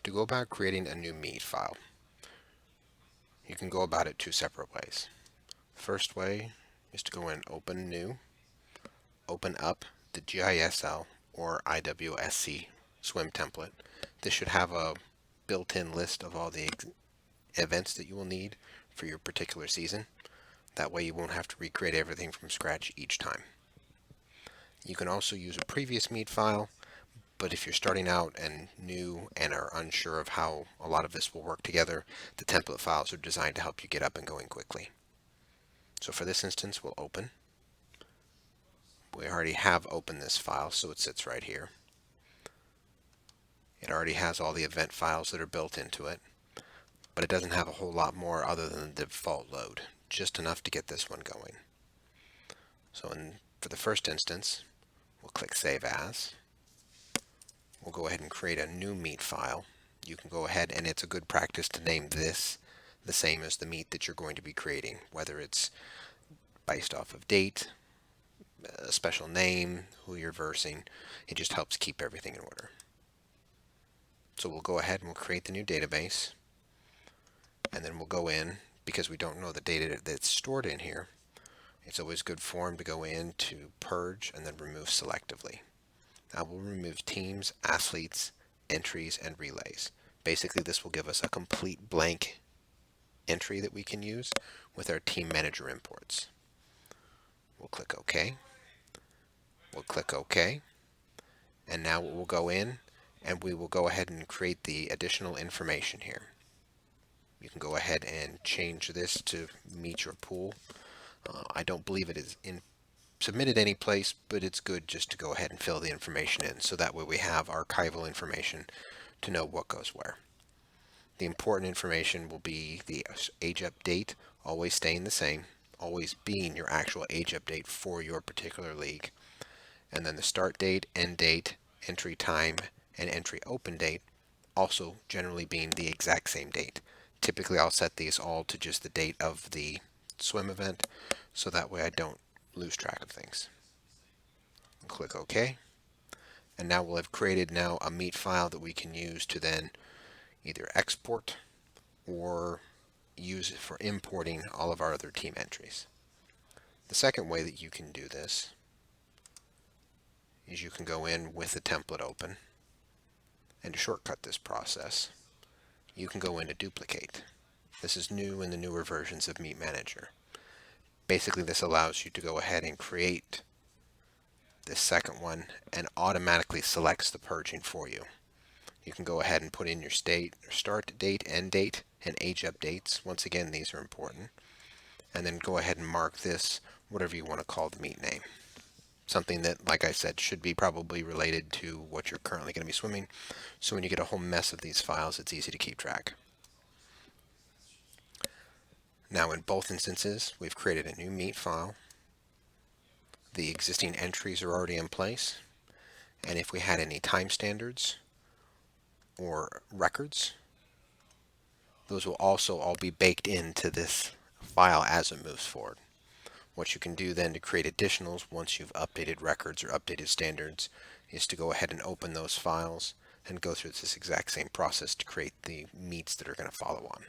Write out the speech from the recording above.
To go about creating a new meat file, you can go about it two separate ways. First way is to go in Open New, open up the GISL or IWSC swim template. This should have a built-in list of all the events that you will need for your particular season. That way you won't have to recreate everything from scratch each time. You can also use a previous meat file, but if you're starting out and new and are unsure of how a lot of this will work together, the template files are designed to help you get up and going quickly. So for this instance, we'll open. We already have opened this file, so it sits right here. It already has all the event files that are built into it, but it doesn't have a whole lot more other than the default load, just enough to get this one going. So for the first instance, we'll click Save As. We'll go ahead and create a new meat file. You can go ahead, and it's a good practice to name this the same as the meat that you're going to be creating, whether it's based off of date, a special name, who you're versing. It just helps keep everything in order. So we'll go ahead and we'll create the new database, and then we'll go in, because we don't know the data that's stored in here, it's always good form to go in to purge and then remove selectively. Now we'll remove teams, athletes, entries, and relays. Basically, this will give us a complete blank entry that we can use with our team manager imports. We'll click OK. We'll click OK. And now we'll go in and we will go ahead and create the additional information here. You can go ahead and change this to meet your pool. I don't believe it is submitted any place, but it's good just to go ahead and fill the information in, so that way we have archival information to know what goes where. The important information will be the age update, always staying the same, always being your actual age update for your particular league. And then the start date, end date, entry time, and entry open date also generally being the exact same date. Typically I'll set these all to just the date of the swim event, so that way I don't lose track of things. Click OK. And now we'll have created now a meat file that we can use to then either export or use it for importing all of our other team entries. The second way that you can do this is you can go in with the template open, and to shortcut this process, you can go into duplicate. This is new in the newer versions of Meat Manager. Basically, this allows you to go ahead and create this second one and automatically selects the purging for you. You can go ahead and put in your start date, end date, and age updates. Once again, these are important. And then go ahead and mark this whatever you want to call the meat name. Something that, like I said, should be probably related to what you're currently going to be swimming. So when you get a whole mess of these files, it's easy to keep track. Now in both instances, we've created a new meat file. The existing entries are already in place. And if we had any time standards or records, those will also all be baked into this file as it moves forward. What you can do then to create additionals once you've updated records or updated standards is to go ahead and open those files and go through this exact same process to create the meets that are going to follow on.